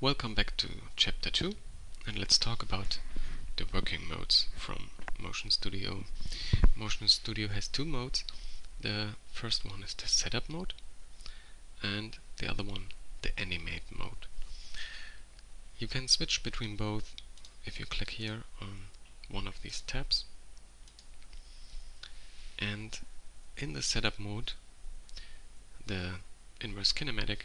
Welcome back to chapter 2, and let's talk about the working modes from Motion Studio. Motion Studio has two modes. The first one is the setup mode and the other one the animate mode. You can switch between both if you click here on one of these tabs. And in the setup mode, the inverse kinematic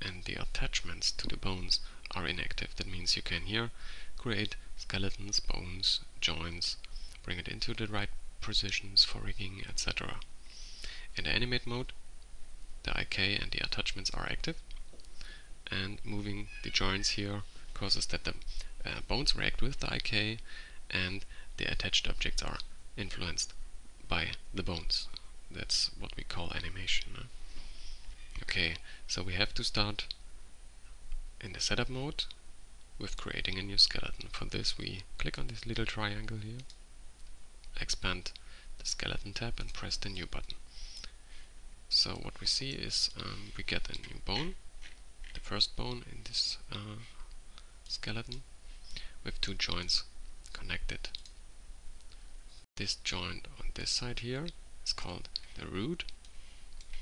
and the attachments to the bones are inactive. That means you can here create skeletons, bones, joints, bring it into the right positions for rigging, etc. In the animate mode, the IK and the attachments are active, and moving the joints here causes that the bones react with the IK and the attached objects are influenced by the bones. That's what we call animation. Okay, so we have to start in the setup mode with creating a new skeleton. For this we click on this little triangle here, expand the skeleton tab and press the new button. So what we see is we get a new bone, the first bone in this skeleton, with two joints connected. This joint on this side here is called the root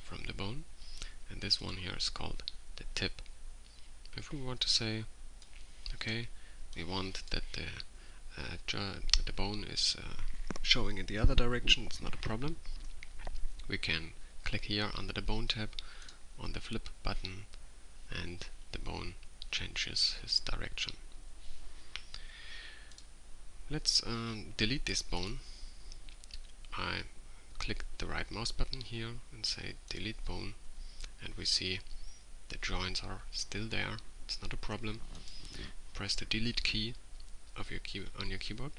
from the bone, and this one here is called the tip. If we want to say, okay, we want that the bone is showing in the other direction, it's not a problem. We can click here under the bone tab on the flip button and the bone changes its direction. Let's delete this bone. I click the right mouse button here and say delete bone, and we see the joints are still there. It's not a problem. Press the delete key of your on your keyboard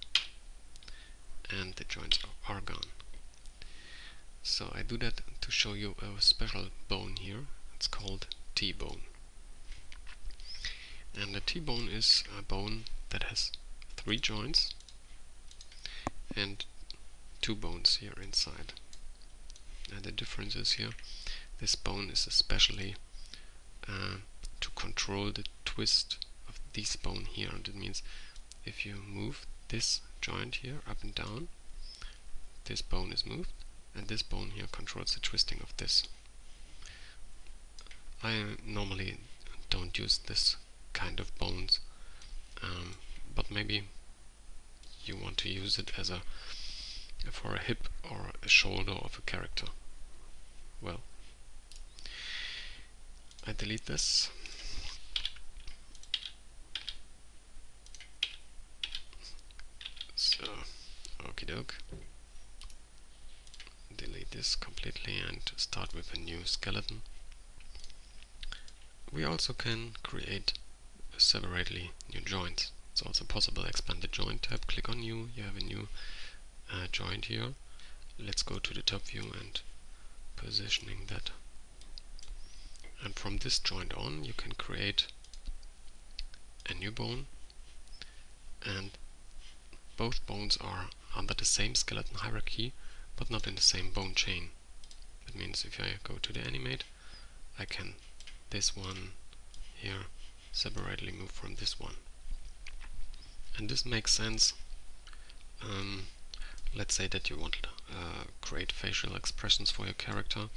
and the joints are gone. So I do that to show you a special bone here. It's called T-bone. And the T-bone is a bone that has 3 joints and 2 bones here inside. And the difference is here, this bone is especially to control the twist of this bone here. And it means if you move this joint here up and down, this bone is moved, and this bone here controls the twisting of this. I normally don't use this kind of bones, but maybe you want to use it as for a hip or a shoulder of a character. Well, I delete this. So, okie doke. Delete this completely and start with a new skeleton. We also can create separately new joints. It's also possible. Expand the joint tab, click on new, you have a new joint here. Let's go to the top view and positioning that. And from this joint on you can create a new bone, and both bones are under the same skeleton hierarchy but not in the same bone chain. That means if I go to the animate, I can this one here separately move from this one. And this makes sense. Let's say that you want to create facial expressions for your character,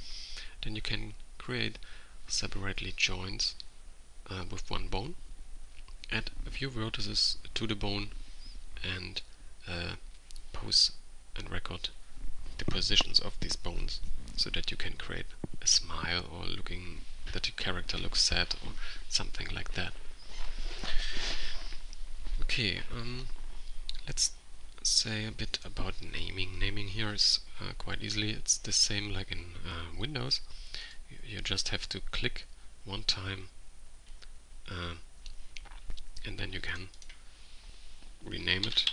then you can create separately joints with one bone, add a few vertices to the bone, and pose and record the positions of these bones so that you can create a smile or looking that your character looks sad or something like that. Okay, let's say a bit about naming. Naming here is quite easily. It's the same like in Windows. You just have to click one time and then you can rename it.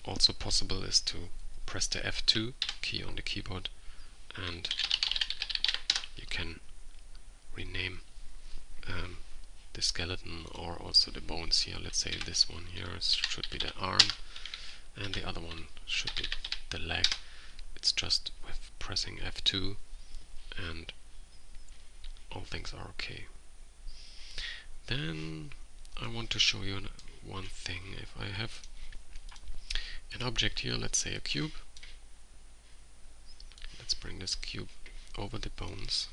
Also possible is to press the F2 key on the keyboard and you can rename the skeleton or also the bones here. Let's say this one here should be the arm and the other one should be the leg. It's just with pressing F2 and all things are okay. Then I want to show you one thing. If I have an object here, let's say a cube, let's bring this cube over the bones,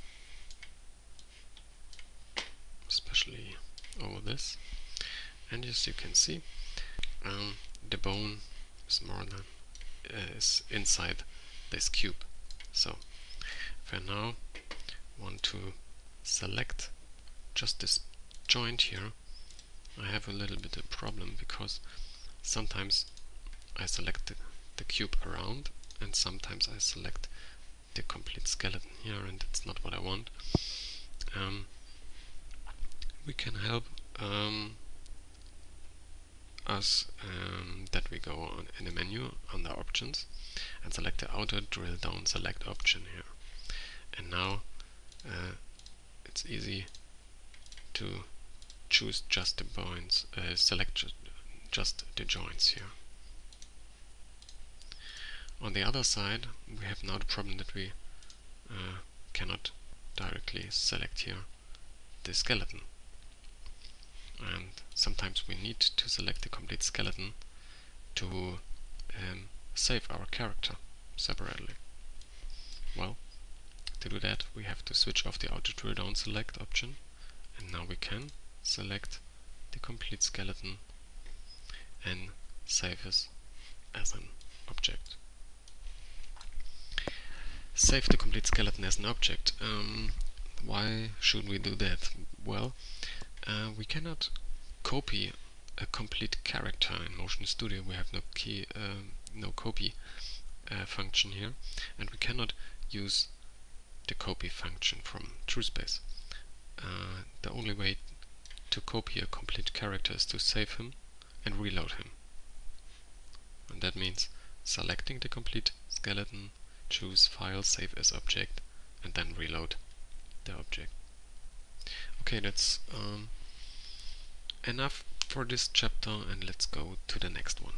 especially over this, and as you can see, the bone is is inside this cube. So if I now want to select just this joint here, I have a little bit of a problem, because sometimes I select the cube around and sometimes I select the complete skeleton here, and it's not what I want. We can help us that we go on in the menu under options and select the auto drill down select option here, and now it's easy to choose just the points, select just the joints here. On the other side, we have now the problem that we cannot directly select here the skeleton, and sometimes we need to select the complete skeleton to save our character separately. Well, to do that we have to switch off the auto drill down select option, and now we can select the complete skeleton and save it as an object. Save the complete skeleton as an object. Why should we do that? Well, we cannot copy a complete character in Motion Studio. We have no copy function here, and we cannot use the copy function from TrueSpace. The only way to copy a complete character is to save him and reload him. And that means selecting the complete skeleton, choose File, Save as Object, and then reload the object. Okay, that's enough for this chapter, and let's go to the next one.